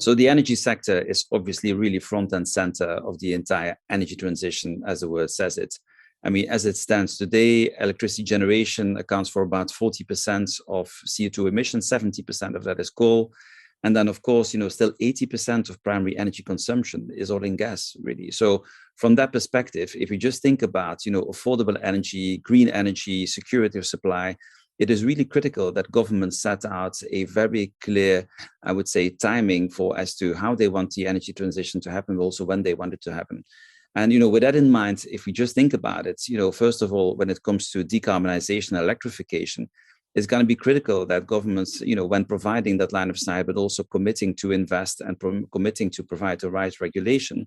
So the energy sector is obviously really front and center of the entire energy transition, as the word says it. I mean, as it stands today, electricity generation accounts for about 40% of CO2 emissions, 70% of that is coal. And then, of course, still 80% of primary energy consumption is oil and gas, really. So from that perspective, if you just think about, affordable energy, green energy, security of supply, it is really critical that governments set out a very clear, I would say, timing for as to how they want the energy transition to happen, but also when they want it to happen. And, with that in mind, if we just think about it, first of all, when it comes to decarbonization and electrification, it's going to be critical that governments, when providing that line of sight, but also committing to invest and committing to provide the right regulation,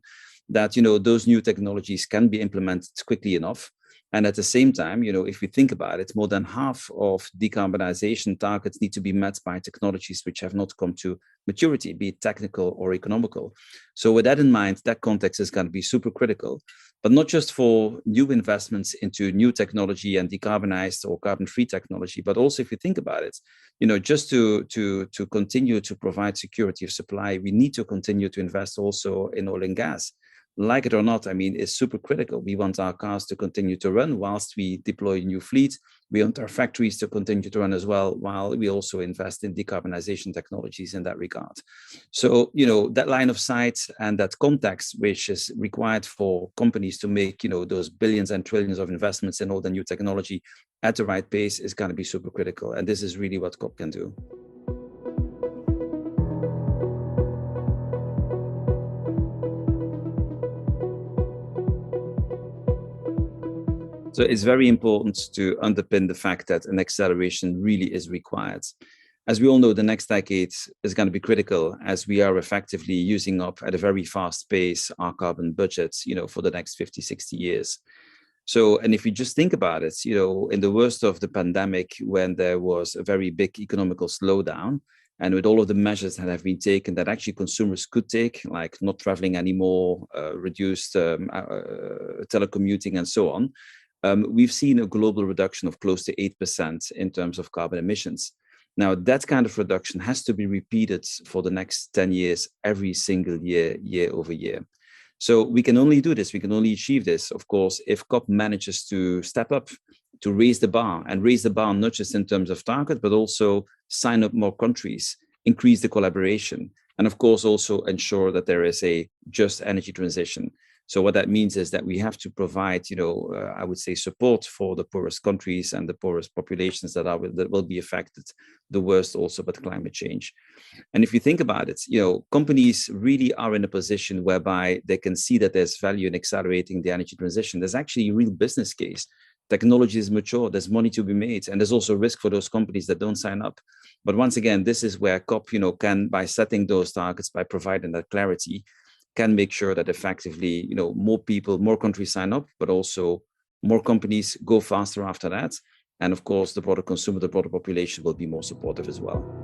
that, those new technologies can be implemented quickly enough. And at the same time, if we think about it, more than half of decarbonization targets need to be met by technologies which have not come to maturity, be it technical or economical. So with that in mind, that context is going to be super critical, but not just for new investments into new technology and decarbonized or carbon-free technology, but also if you think about it, just to continue to provide security of supply, we need to continue to invest also in oil and gas. Like it or not, I mean, it's super critical. We want our cars to continue to run whilst we deploy new fleet. We want our factories to continue to run as well, while we also invest in decarbonization technologies in that regard. So, that line of sight and that context, which is required for companies to make, those billions and trillions of investments in all the new technology at the right pace is going to be super critical. And this is really what COP can do. So it's very important to underpin the fact that an acceleration really is required. As we all know, the next decade is going to be critical as we are effectively using up at a very fast pace our carbon budgets, for the next 50, 60 years. So, and if you just think about it, in the worst of the pandemic, when there was a very big economical slowdown, and with all of the measures that have been taken that actually consumers could take, like not traveling anymore, reduced telecommuting and so on, we've seen a global reduction of close to 8% in terms of carbon emissions. Now, that kind of reduction has to be repeated for the next 10 years, every single year, year over year. So we can only do this, we can only achieve this, of course, if COP manages to step up, to raise the bar, and raise the bar not just in terms of target, but also sign up more countries, increase the collaboration, and of course also ensure that there is a just energy transition. So what that means is that we have to provide, I would say, support for the poorest countries and the poorest populations that will be affected the worst also by climate change. And if you think about it, companies really are in a position whereby they can see that there's value in accelerating the energy transition. There's actually a real business case. Technology is mature, there's money to be made, and there's also risk for those companies that don't sign up. But once again, this is where COP, can, by setting those targets, by providing that clarity, can make sure that effectively, more people, more countries sign up, but also more companies go faster after that. And of course, the broader consumer, the broader population will be more supportive as well.